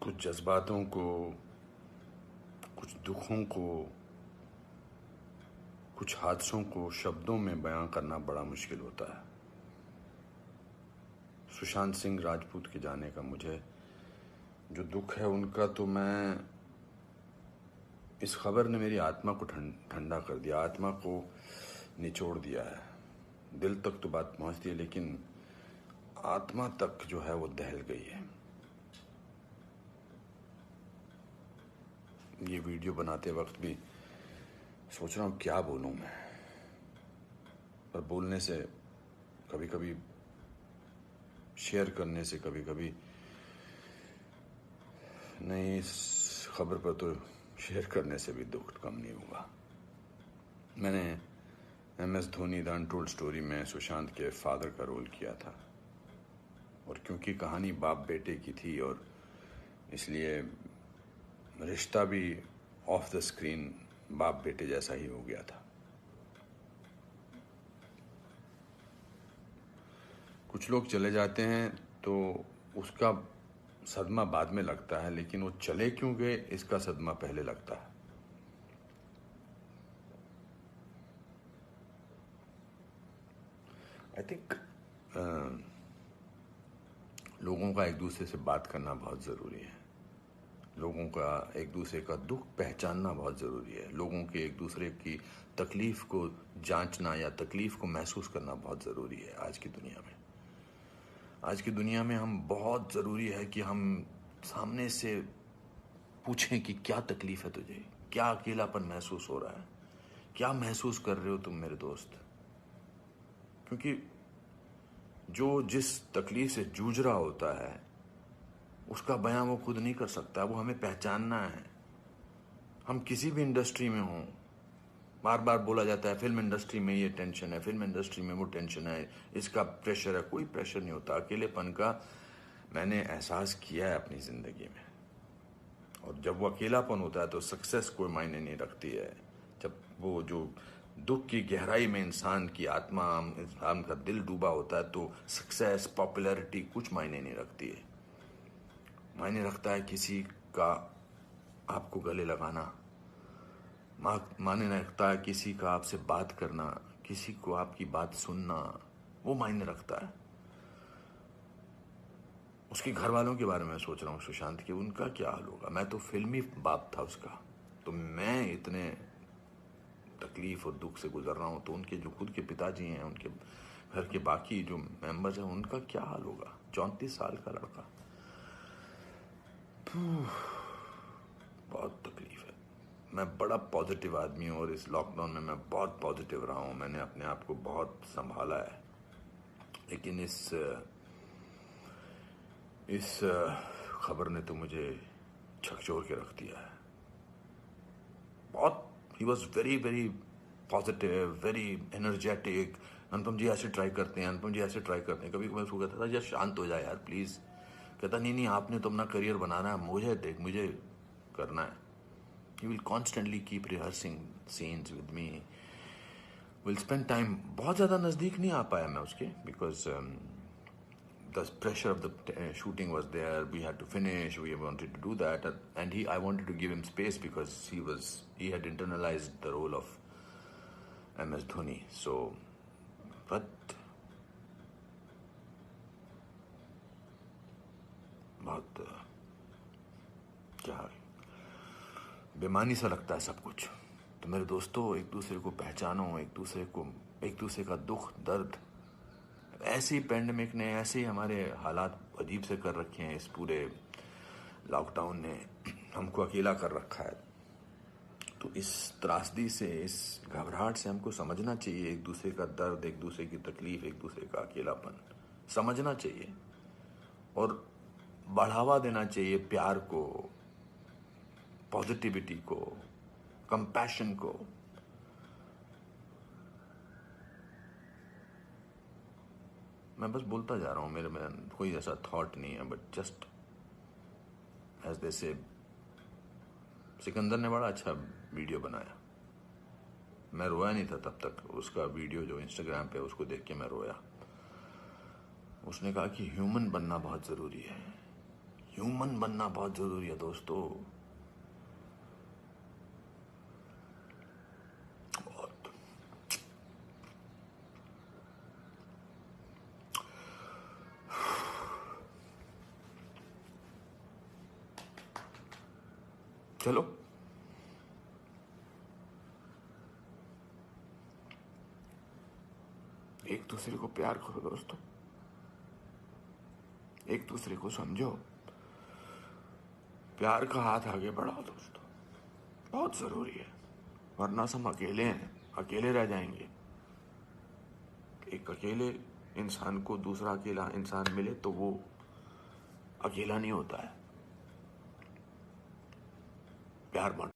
कुछ जज्बातों को, कुछ दुखों को, कुछ हादसों को शब्दों में बयां करना बड़ा मुश्किल होता है। सुशांत सिंह राजपूत के जाने का मुझे जो दुख है उनका, तो मैं इस खबर ने मेरी आत्मा को ठंडा कर दिया, आत्मा को निचोड़ दिया है। दिल तक तो बात पहुंचती है, लेकिन आत्मा तक जो है वो दहल गई है। ये वीडियो बनाते वक्त भी सोच रहा हूँ क्या बोलूँ मैं, पर बोलने से कभी कभी, शेयर करने से कभी कभी नहीं, इस खबर पर तो शेयर करने से भी दुख कम नहीं हुआ। मैंने MS Dhoni the untold story में सुशांत के फादर का रोल किया था, और क्योंकि कहानी बाप बेटे की थी और इसलिए रिश्ता भी ऑफ द स्क्रीन बाप बेटे जैसा ही हो गया था। कुछ लोग चले जाते हैं तो उसका सदमा बाद में लगता है, लेकिन वो चले क्यों गए इसका सदमा पहले लगता है। आई थिंक लोगों का एक दूसरे से बात करना बहुत ज़रूरी है। लोगों का एक दूसरे का दुख पहचानना बहुत ज़रूरी है। लोगों के एक दूसरे की तकलीफ़ को जांचना या तकलीफ़ को महसूस करना बहुत ज़रूरी है आज की दुनिया में। आज की दुनिया में हम बहुत ज़रूरी है कि हम सामने से पूछें कि क्या तकलीफ़ है तुझे, क्या अकेलापन महसूस हो रहा है, क्या महसूस कर रहे हो तुम मेरे दोस्त। क्योंकि जो जिस तकलीफ से जूझ रहा होता है उसका बयां वो खुद नहीं कर सकता, वो हमें पहचानना है। हम किसी भी इंडस्ट्री में हों, बार बार बोला जाता है फिल्म इंडस्ट्री में ये टेंशन है, फिल्म इंडस्ट्री में वो टेंशन है, इसका प्रेशर है। कोई प्रेशर नहीं होता। अकेलेपन का मैंने एहसास किया है अपनी ज़िंदगी में, और जब वो अकेलापन होता है तो सक्सेस कोई मायने नहीं रखती है। जब वो जो दुख की गहराई में इंसान की आत्मा, इंसान का दिल डूबा होता है, तो सक्सेस, पॉपुलैरिटी कुछ मायने नहीं रखती है। मायने रखता है किसी का आपको गले लगाना, मायने रखता है किसी का आपसे बात करना, किसी को आपकी बात सुनना, वो मायने रखता है। उसके घर वालों के बारे में सोच रहा हूँ, सुशांत के, उनका क्या हाल होगा। मैं तो फिल्मी बाप था उसका, तो मैं इतने तकलीफ और दुख से गुजर रहा हूँ, तो उनके जो खुद के पिताजी हैं, उनके घर के बाकी जो मेंबर्स हैं, उनका क्या हाल होगा। 34 साल का लड़का, बहुत तकलीफ है। मैं बड़ा पॉजिटिव आदमी हूँ और इस लॉकडाउन में मैं बहुत पॉजिटिव रहा हूँ। मैंने अपने आप को बहुत संभाला है, लेकिन इस खबर ने तो मुझे झकझोर के रख दिया है। बहुत, ही was very very positive, very energetic. Anupam ji ऐसे ट्राई करते हैं, अनुपम जी ऐसे ट्राई करते हैं। कभी मैं उसको कहता था यार शांत हो जाए यार प्लीज़। कहता नहीं नहीं, आपने तो अपना करियर बनाना है, मुझे देख, मुझे करना है। He will constantly keep rehearsing scenes with me, will spend time. बहुत ज़्यादा नज़दीक नहीं आ पाया मैं उसके, because the pressure of the shooting was there. We had to finish. We wanted to do that, and I wanted to give him space because he had internalized the role of MS Dhoni. So, but बहुत क्या बेमानी सा लगता है सब कुछ। तो मेरे दोस्तों, एक दूसरे को पहचानो, एक दूसरे का दुख दर्द। ऐसे ही पैंडेमिक ने, ऐसे ही हमारे हालात अजीब से कर रखे हैं, इस पूरे लॉकडाउन ने हमको अकेला कर रखा है। तो इस त्रासदी से, इस घबराहट से हमको समझना चाहिए एक दूसरे का दर्द, एक दूसरे की तकलीफ, एक दूसरे का अकेलापन समझना चाहिए और बढ़ावा देना चाहिए प्यार को, पॉजिटिविटी को, कंपैशन को। मैं बस बोलता जा रहा हूँ, मेरे में कोई ऐसा थॉट नहीं है, बट जस्ट एज दे से। सिकंदर ने बड़ा अच्छा वीडियो बनाया, मैं रोया नहीं था तब तक। उसका वीडियो जो इंस्टाग्राम पे, उसको देख के मैं रोया। उसने कहा कि ह्यूमन बनना बहुत ज़रूरी है। ह्यूमन बनना बहुत जरूरी है दोस्तों। बहुत। चलो, एक दूसरे को प्यार करो दोस्तों, एक दूसरे को समझो, प्यार का हाथ आगे बढ़ाओ दोस्तों, बहुत जरूरी है। वरना हम अकेले हैं, अकेले रह जाएंगे। एक अकेले इंसान को दूसरा अकेला इंसान मिले तो वो अकेला नहीं होता है। प्यार बांटो।